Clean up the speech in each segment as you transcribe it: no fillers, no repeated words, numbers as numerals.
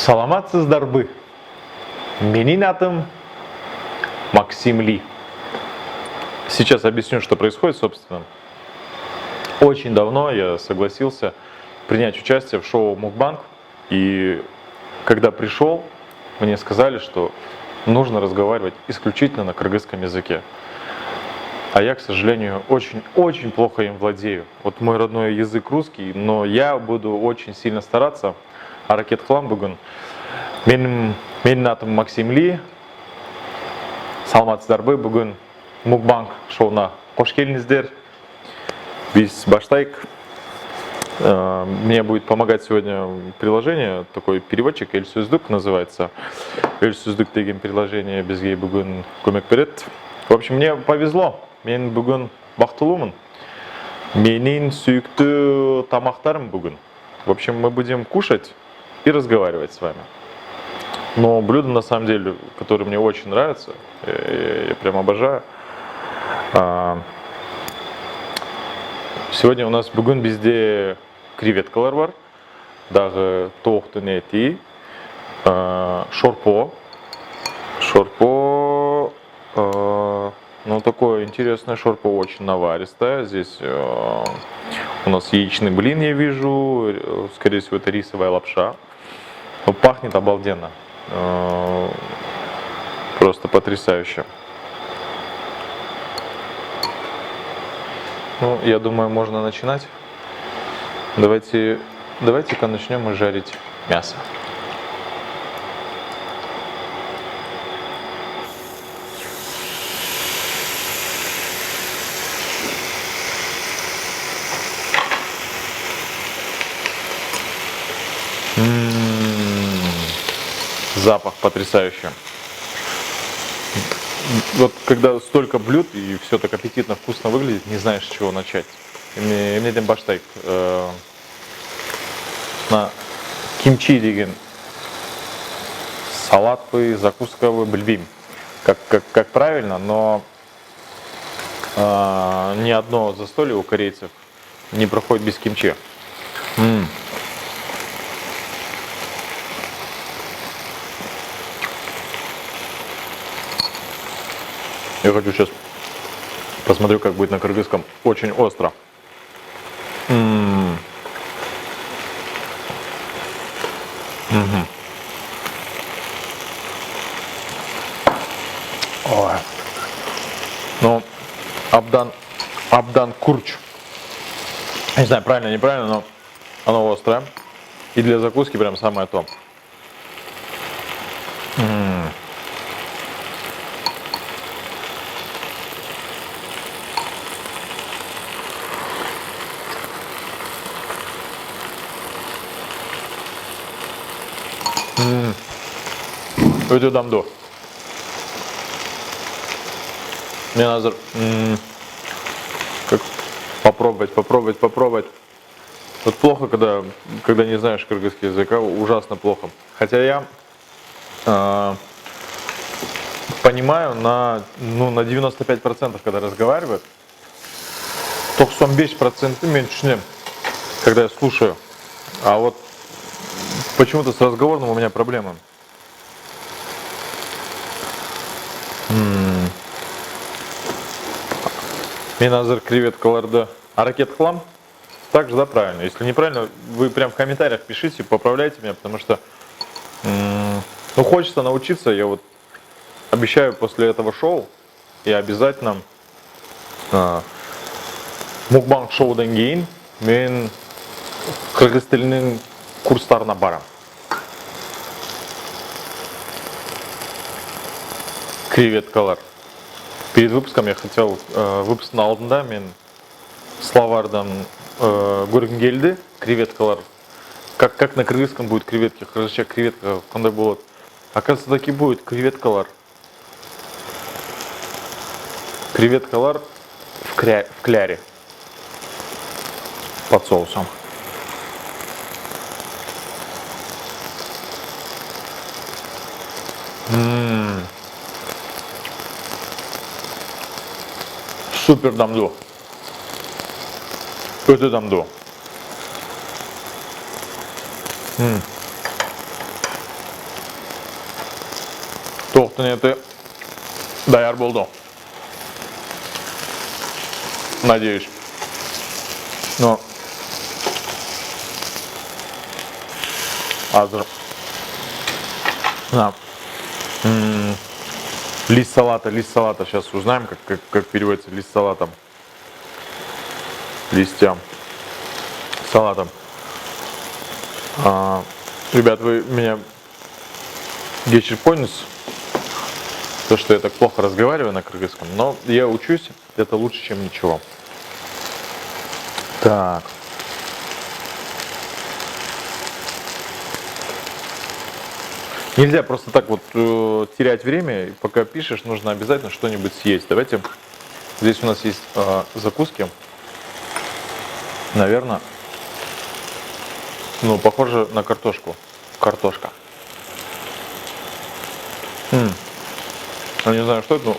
Саламатсыздарбы. Менин атым Максим Ли. Сейчас объясню, что происходит, собственно. Очень давно я согласился принять участие в шоу «Мукбанг». И когда пришел, мне сказали, что нужно разговаривать исключительно на кыргызском языке. А я, к сожалению, очень плохо им владею. Вот мой родной язык русский, но я буду очень сильно стараться. Аракет кылам бүгін. Менің атым Максим Ли. Саламатсыздарбы, бүгін Мукбанг шоуына қош келдіңіздер. Біз баштайық. Мне будет помогать сегодня приложение, такой переводчик, Эльсөздік называется. Эльсөздік деген приложение бізге бүгін көмек береді. В общем, мне повезло. Мен бүгін бақыттылымын. Менің сүйікті тамақтарым бүгін. В общем, мы будем кушать и разговаривать с вами. Но блюдо, на самом деле, которое мне очень нравится, я прям обожаю. Сегодня у нас бүгін бізде креветкалар бар, дағы тоқтың еті, шорпо, ну такое интересное шорпо, очень наваристое. Здесь у нас яичный блин, я вижу, скорее всего это рисовая лапша. Но пахнет обалденно, просто потрясающе. Ну, я думаю, можно начинать. Давайте-ка начнем мы жарить мясо. Запах потрясающий. Вот когда столько блюд и все так аппетитно, вкусно выглядит, не знаешь, с чего начать. Мне дем баштайк на кимчи деген салатпы, закусковый, білбеймін, как правильно, но ни одно застолье у корейцев не проходит без кимчи. Я хочу сейчас посмотрю, как будет на кыргызском. Очень остро. Ой. Ну, Абдан Курч. Не знаю, правильно, неправильно, но оно острое. И для закуски прям самое то. Өте дамду. Мне надо как попробовать. Вот плохо, когда не знаешь кыргызский язык, ужасно плохо. Хотя я понимаю на 95%, когда разговариваю, только 95% мен түсінемін, когда я слушаю. А вот почему-то с разговорным у меня проблемы. Мен азыр креветкаларды аракет кылам. Так же, да, правильно. Если неправильно, вы прям в комментариях пишите, поправляйте меня, потому что ну, хочется научиться. Я вот обещаю после этого шоу я обязательно мукбанг шоудан кейін мен кыргыз тілінің курстарына барам. Креветкалар. Перед выпуском я хотел, выпусктың алдында мен словардан көргім келді, креветкалар. Как на кыргызском будет креветки, кыргызча креветка қандай болады. Оказывается, таки будет креветкалар. Креветкалар в кляре. Под соусом. Супер дамду. Өте дамду. Тоқтың еті даяр болды. Надеюсь. Но азыр. Лист салата. Сейчас узнаем, как переводится лист салата. Листья салата. Ребят, вы меня гечерпонец, то, что я так плохо разговариваю на кыргызском, но я учусь, это лучше, чем ничего. Так. Нельзя просто так вот терять время, пока пишешь, нужно обязательно что-нибудь съесть. Давайте, здесь у нас есть закуски, наверное, ну, похоже на картошку. Картошка. Я не знаю, что это, но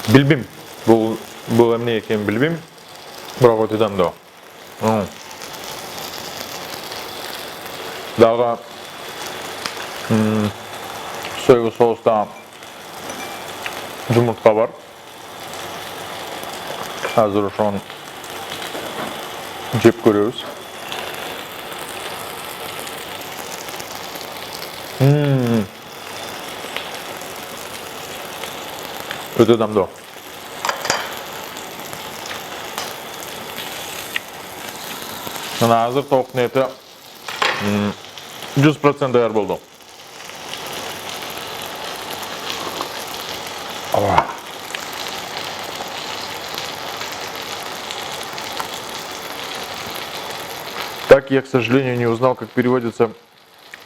бильбим. Было мне кем бильбим. Браво, ты там, да. Дага. Соевый соуста жұмыртқа бар. Азыр ошоны жеп көрөбүз. Өтө дамдуу. Мына азыр тооктун эти 100% даяр болду. Так я, к сожалению, не узнал, как переводятся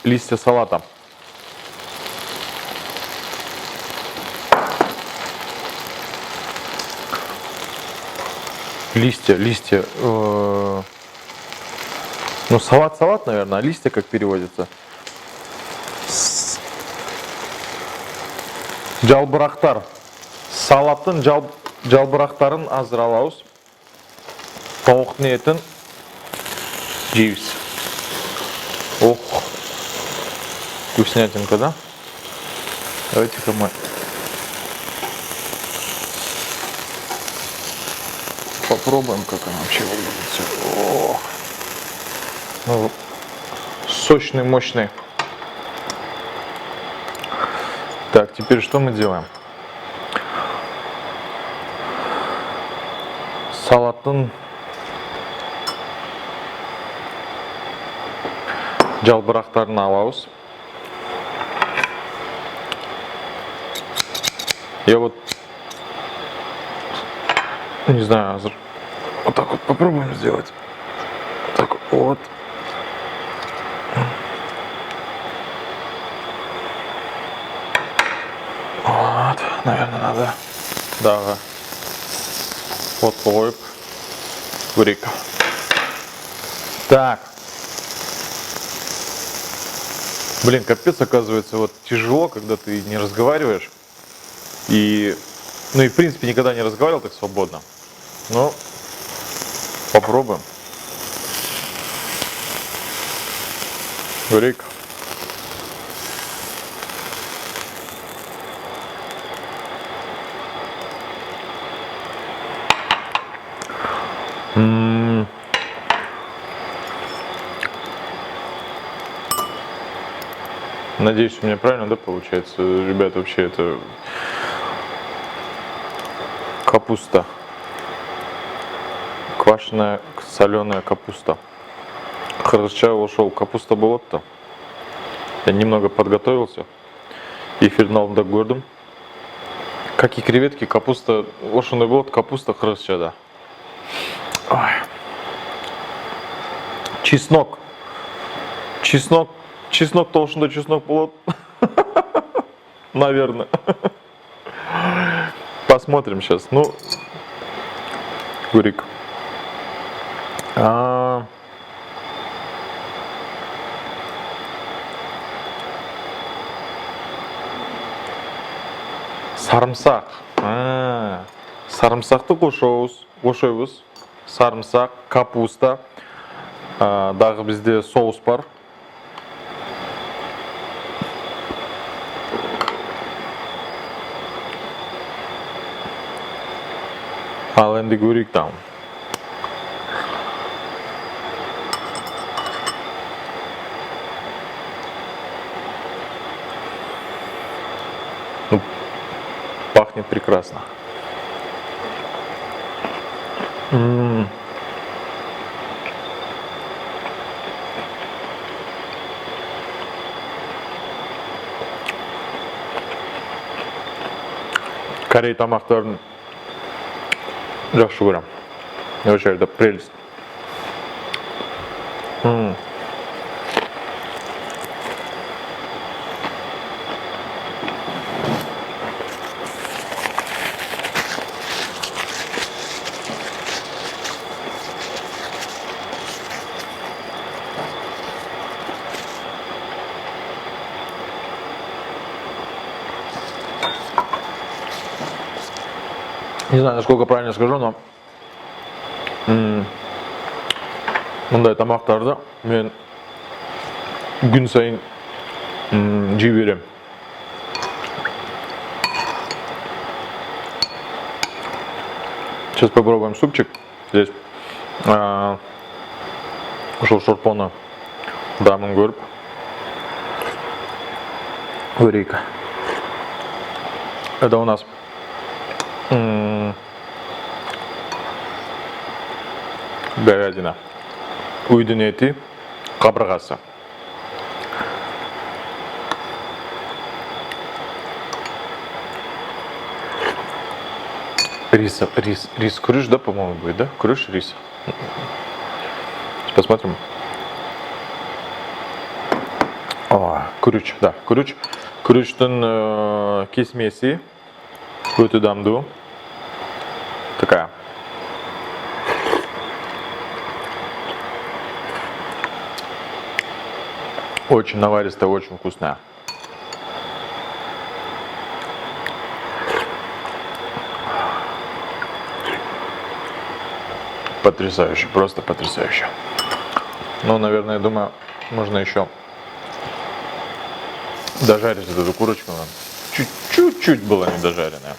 листья салата. Листья. Ну, салат, наверное, а листья как переводятся? Жалбырактар. Салаттын жалбырактарын азыр алабыз. Тооктун этин жейбиз. Ох. Вкуснятинка, да? Давайте-ка мы попробуем, как она вообще выглядит. О! Ну, сочный, мощный. Так, теперь что мы делаем? Салаттын жалбырактарын алабыз. Я вот не знаю, вот так вот попробуем сделать. Так вот. Вот, наверное, надо. Да. Вот лойп. Курик. Так. Блин, капец, оказывается, вот тяжело, когда ты не разговариваешь. И, ну и в принципе никогда не разговаривал так свободно. Ну, попробуем. Курик. Надеюсь, у меня правильно, да, получается? Ребята, вообще это капуста. Квашеная соленая капуста. Хорошо ушел. Капуста болотта. Я немного подготовился. Эфирналда гордым. Как и креветки, капуста. Ошондой болот, капуста хорошо, да. Ой. Чеснок. Чеснок толщиной чеснок болот. Наверное. Посмотрим сейчас. Ну, Гурик. Сарымсак. Сарымсакты кошойбуз. Сарымсак, капуста. Дагы бизде соус бар. Ал энди көрейік там. Ну, пахнет прекрасно. Корей тамақтарын жақсы көремін. Вообще, это прелесть. Не знаю, насколько правильно скажу, но мындай тамақтарды мен күн сайын жей беремін. Сейчас попробуем супчик. Здесь ушел шорпоны дамын көріп көрейік. Это у нас говядина, үйдің еті, қабырғасы. Рис күріш, да, по-моему, будет, да? Күріш, рис. Сейчас посмотрим. Күріш, да, күріш. Күріштің кесмесі өте дамды. Такая. Очень наваристая, очень вкусная. Потрясающе, просто потрясающе. Ну, наверное, я думаю, можно еще дожарить эту курочку. Чуть-чуть была недожаренная.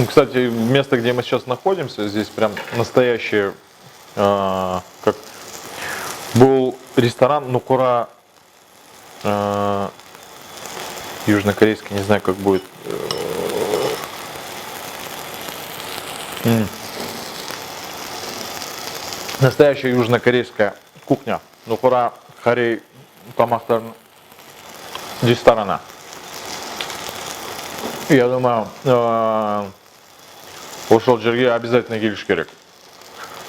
Кстати, место, где мы сейчас находимся, здесь прям настоящее, как был ресторан Нукура, южнокорейский, не знаю, как будет. Настоящая южнокорейская кухня. Нукура Харей тамақтар ресторана. Я думаю, ошол жерге обязательно келиш керек.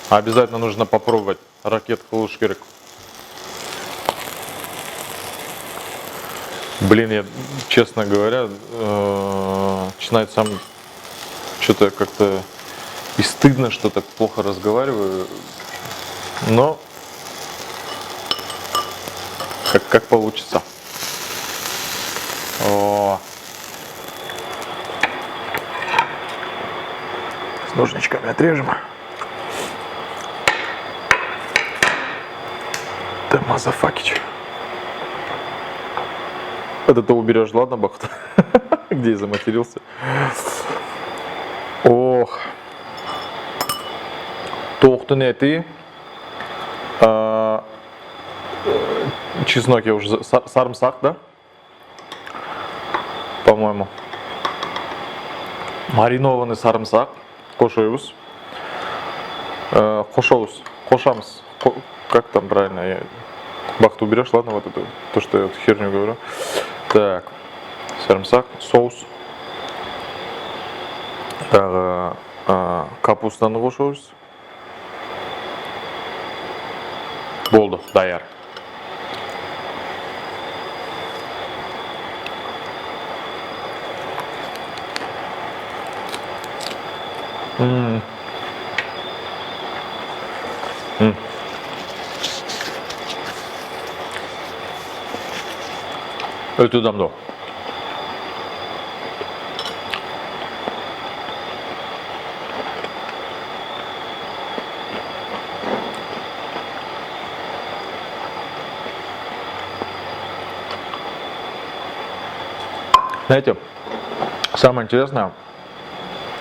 Обязательно нужно попробовать ракет кылыш керек. Блин, я, честно говоря, начинает сам что-то как-то и стыдно, что так плохо разговариваю. Но как получится. С ножничками отрежем. Да мазафакич. Это ты уберешь, ладно, Бахт? Где я заматерился? Ох. Тоқтың еті. Чеснок я уже... Сарымсақ, да? По-моему. Маринованный сарымсақ. Кошуюз. Кошамыз. Как там правильно? Бахт уберешь, ладно, вот это, то, что я вот херню говорю. Так, сарымсақ, соус. Тағы капустаны қошуыз. Болды, даяр. Өте дамды. Знаете, самое интересное,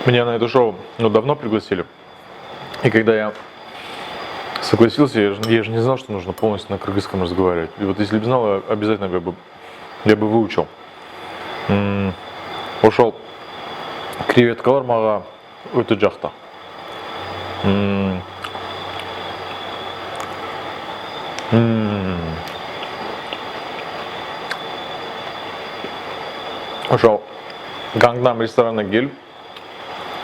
меня на это шоу давно пригласили. И когда я согласился, я же не знал, что нужно полностью на кыргызском разговаривать. И вот если бы знал, обязательно я бы выучил. Ошол креветкалар мага өтө жакта. Ошол Гангнам ресторанына келип,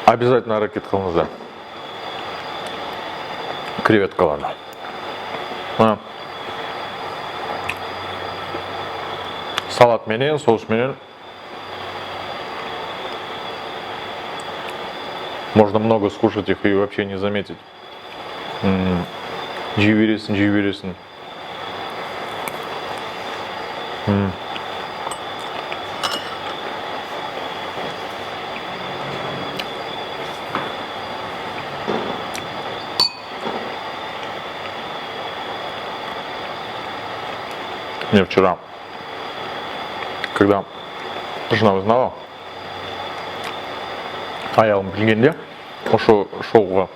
обязательно аракет кылыңыздар. Креветкаларны. Салат менен, соус менен. Можно много скушать их и вообще не заметить. Жибересин. Мне вчера, когда жена узнала, аялым келгенде, ошо шоуға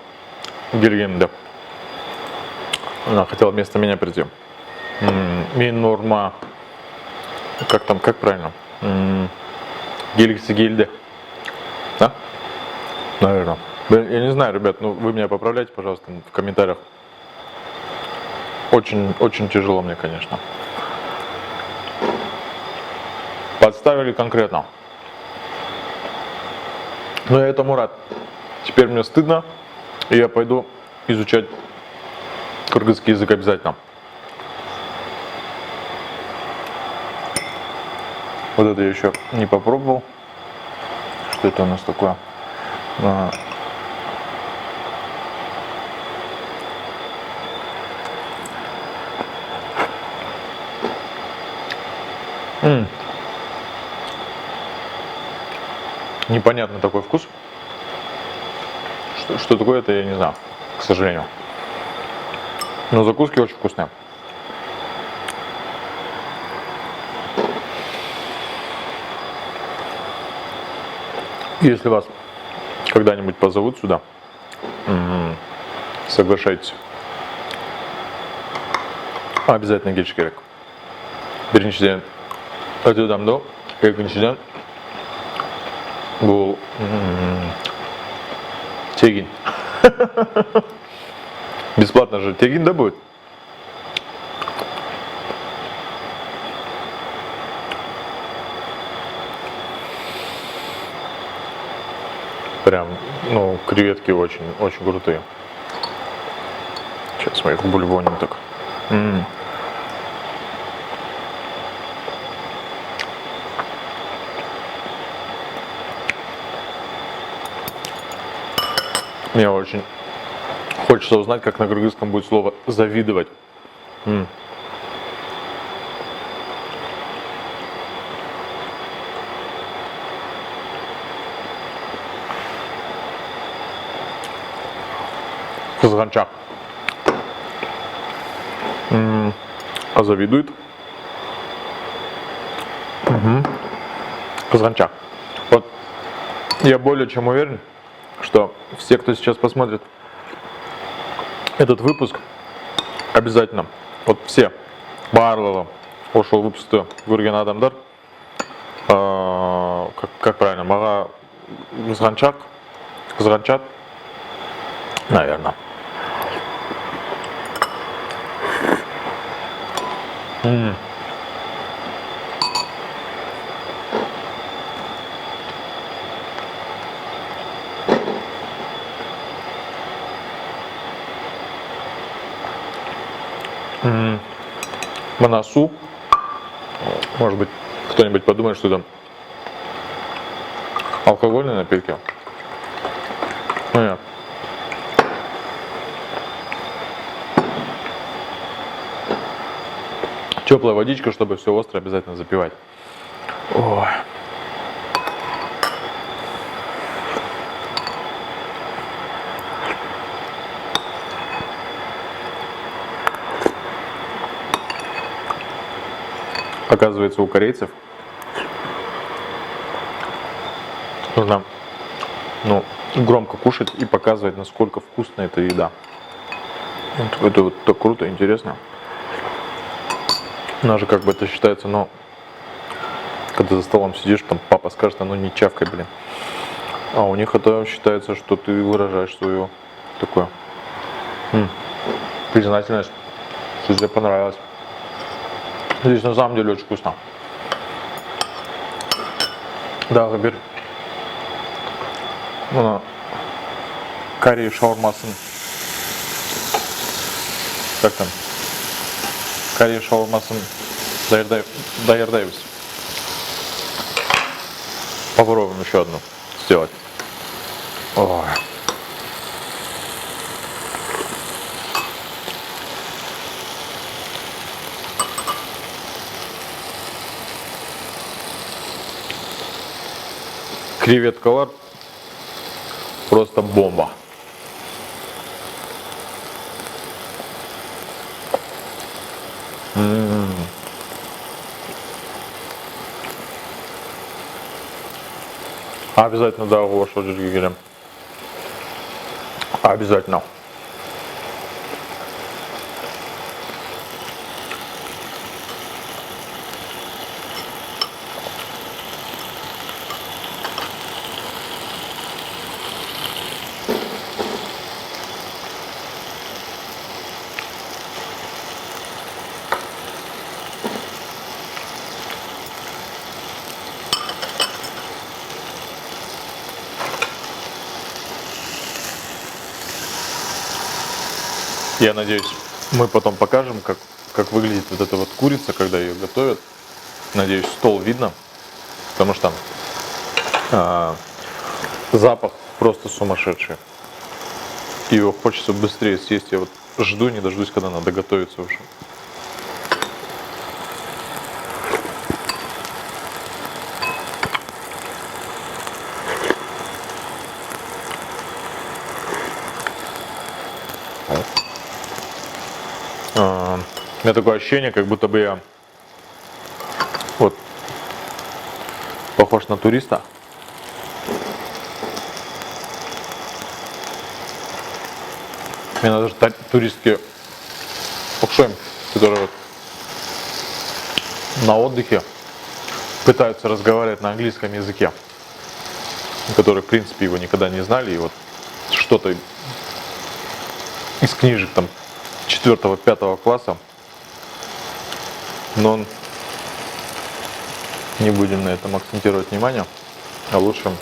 келгенімде, она хотела вместо меня прийти. Мен орныма, как правильно? Келгісі келді. Да? Наверное. Я не знаю, ребят, вы меня поправляйте, пожалуйста, в комментариях. Очень тяжело мне, конечно. Подставили конкретно. Но я этому рад. Теперь мне стыдно, и я пойду изучать кыргызский язык обязательно. Вот это я еще не попробовал. Что это у нас такое? Непонятный такой вкус. Что такое, это я не знаю, к сожалению. Но закуски очень вкусные. Если вас когда-нибудь позовут сюда, соглашайтесь. Обязательно келиш керек. Биринчиден өтө дамдуу, экинчиден бул тегин. Бесплатно же тегин, да, будет? Прям, креветки очень крутые. Сейчас мы их бульвоним так. Мне очень хочется узнать, как на кыргызском будет слово завидовать. Кызганчак. А завидует? Кызганчак. Вот я более чем уверен, что все, кто сейчас посмотрит этот выпуск, обязательно, вот все, барлығы ошол выпусты көрген адамдар, как правильно, мага кызганчат, наверное. Манасу. Может быть, кто-нибудь подумает, что это алкогольные напитки. Нет. Теплая водичка, чтобы все острое обязательно запивать. Ой. Оказывается, у корейцев Нужно, громко кушать и показывать, насколько вкусная эта еда. Это вот так круто, интересно. У нас же как бы это считается, когда за столом сидишь, там папа скажет, не чавкай, блин. А у них это считается, что ты выражаешь свою такое признательность, что тебе понравилось. Здесь на самом деле очень вкусно. Да, Габир. Карри шаурмасын. Как там? Карри шаурмасын даярдайбыз. Попробуем еще одну сделать. Ой. Креветка просто бомба. Обязательно, да, вашу джигирем. Обязательно. Я надеюсь, мы потом покажем, как выглядит вот эта вот курица, когда ее готовят. Надеюсь, стол видно, потому что запах просто сумасшедший. И его хочется быстрее съесть. Я вот жду, не дождусь, когда она доготовится уже. У меня такое ощущение, как будто бы я похож на туриста. Мне надо же туристские окшойм, которые на отдыхе пытаются разговаривать на английском языке, которые, в принципе, его никогда не знали, и вот что-то из книжек там 4-5 класса, но не будем на этом акцентировать внимание, а лучше,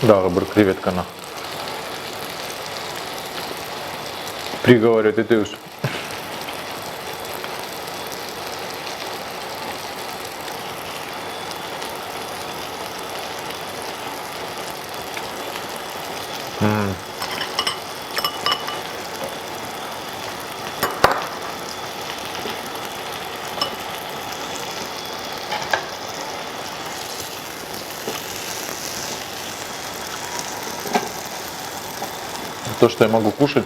да, креветка на приговорит и ты уж. То, что я могу кушать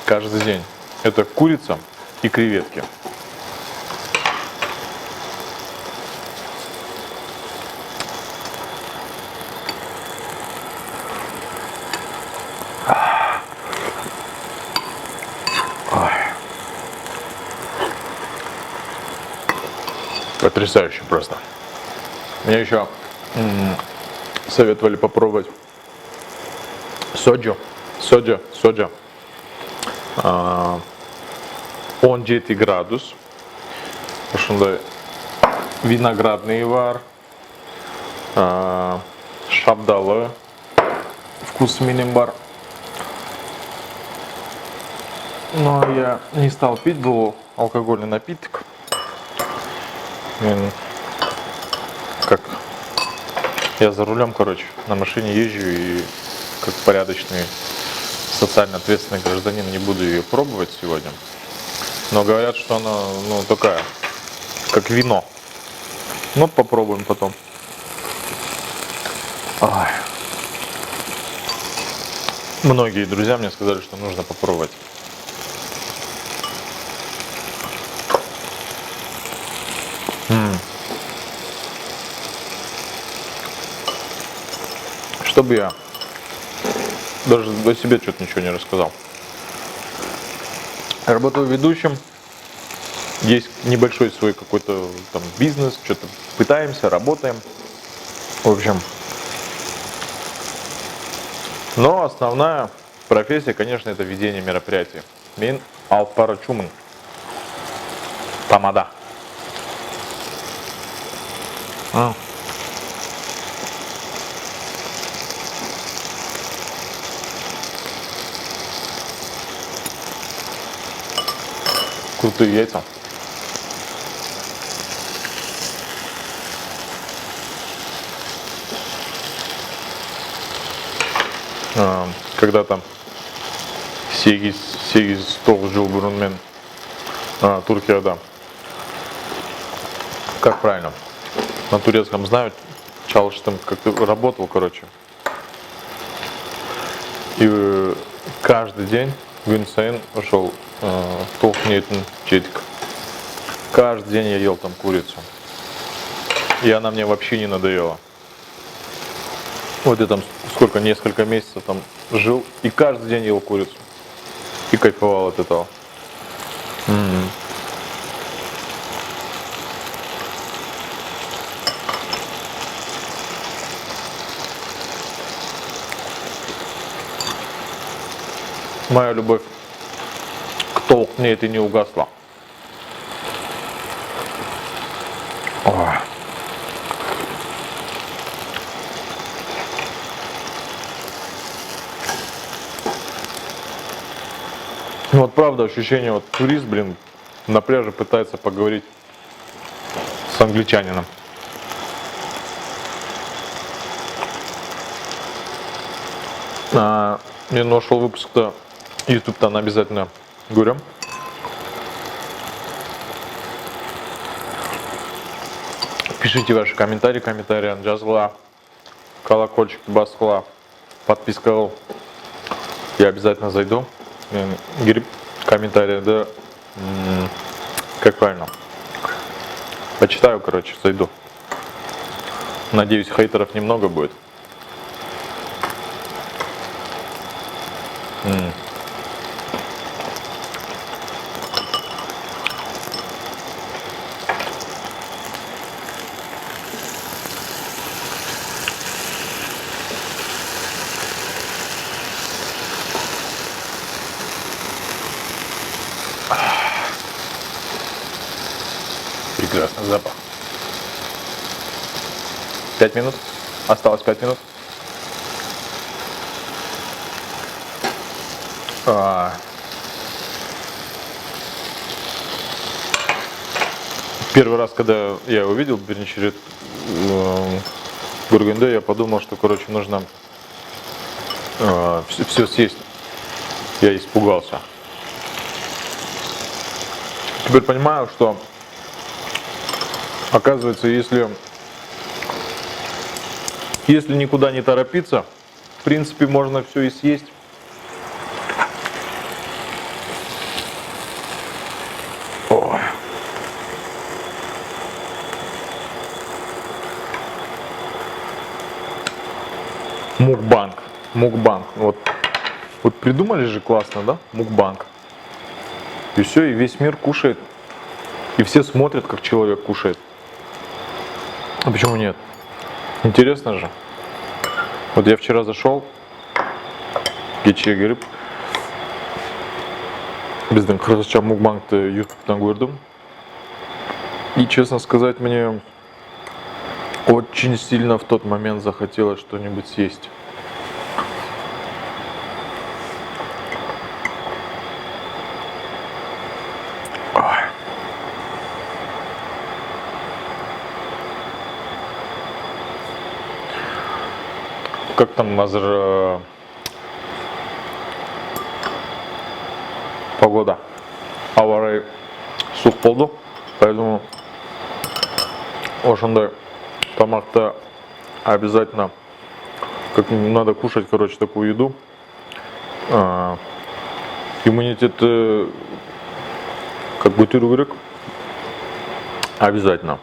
каждый день, это курица и креветки. Потрясающе просто. Мне еще советовали попробовать соджу. Соджа. Он 10 градус. Ошондай виноградный вар. Шабдалы. Вкус минимбар. Но я не стал пить, был алкогольный напиток. Как я за рулем, на машине езжу и как порядочный социально ответственный гражданин не буду ее пробовать сегодня. Но говорят, что она, такая, как вино. Но попробуем потом. Ой. Многие друзья мне сказали, что нужно попробовать. бы я даже о себе что-то ничего не рассказал. Работаю ведущим. Есть небольшой свой какой-то там бизнес, что-то пытаемся, работаем. В общем. Но основная профессия, конечно, это ведение мероприятий. Мен алып барачумын. Тамада. Крутые яйца. Когда-то сегиз тоғыз жыл бұрын мен Турцияда, как правильно, на турецком знаю, çalıştım, как-то работал, короче. И каждый день gün сайын ошол тоқ етін жедік. Каждый день я ел там курицу. И она мне вообще не надоела. Вот я там сколько, несколько месяцев там жил, и каждый день ел курицу. И кайфовал от этого. Моя любовь к толкне это не угасла. Ой. Ну вот правда ощущение, вот турист, блин, на пляже пытается поговорить с англичанином. Мне нашел выпуск-то YouTube-то обязательно говорим. Пишите ваши комментарии, жазғыла, колокольчик басқыла, подписка. Я обязательно зайду. Гриб комментарии, да, как правильно, почитаю, короче, зайду. Надеюсь, хейтеров немного будет. Прекрасный запах. 5 минут. Осталось 5 минут. Первый раз, когда я увидел бірінші рет көргенде, я подумал, что, короче, нужно все съесть. Я испугался. Теперь понимаю, что, оказывается, если никуда не торопиться, в принципе, можно все и съесть. Ой. Мукбанг. Вот придумали же классно, да? Мукбанг. И все, и весь мир кушает. И все смотрят, как человек кушает. А почему нет? Интересно же. Вот я вчера зашел, кече кіріп, біздің қазақша мукбангты ютубтан көрдім. И, честно сказать, мне очень сильно в тот момент захотелось что-нибудь съесть. Как там погода? Ауа райы суық болды, поэтому ошондай тамакта обязательно надо кушать, короче, такую еду. Иммунитет как бы көтеру керек. Обязательно.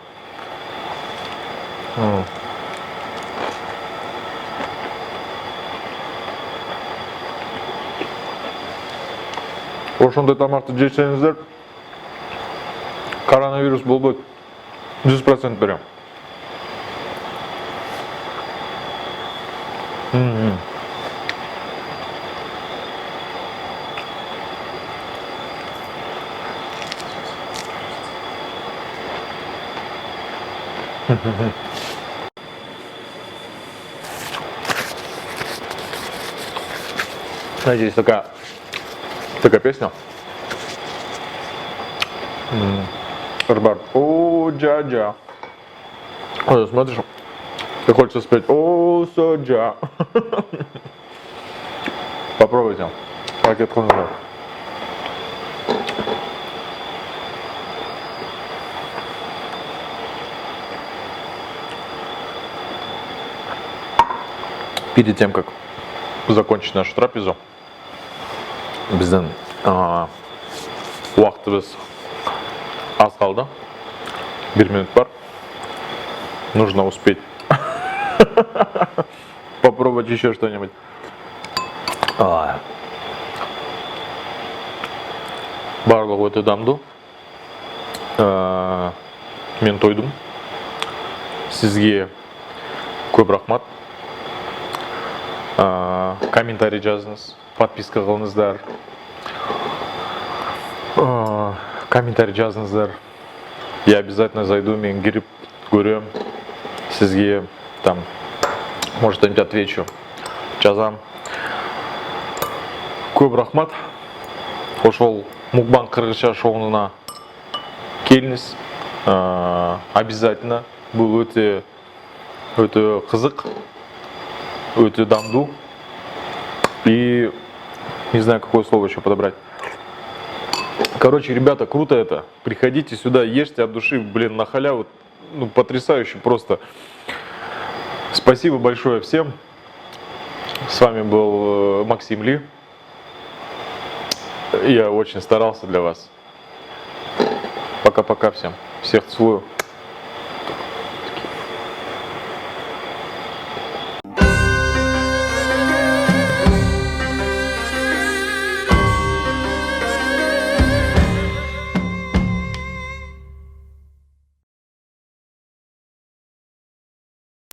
Ошондой тамакты жесеңиздер, коронавирус болбойт. 100% берем. Знаете, есть такая песня. Рыбар. О, джа-джа. Вот, смотришь, и хочется спеть. О, соджа. Попробуйте. Пакет конжа. Перед тем, как закончить нашу трапезу, біздің уақытымыз аз қалды. 1 минут бар. Нужно успеть попробовать еще что-нибудь. Барлығы өте дамды. Мен тойдым. Сізге көп рахмат. Комментарий жазыңыз, подписка қылыңыздар. Комментарий жазыңыздар. Я обязательно зайду, мен кіріп көрем. Сізге там, может, что-нибудь отвечу. Жазам. Көп рахмат. Ошол мукбанг кыргызча шоуына келіңіз. Обязательно. Бұл өте қызық, өте дамду. И не знаю, какое слово еще подобрать. Короче, ребята, круто это. Приходите сюда, ешьте от души, блин, на халяву. Ну, потрясающе просто. Спасибо большое всем. С вами был Максим Ли. Я очень старался для вас. Пока-пока всем. Всех целую.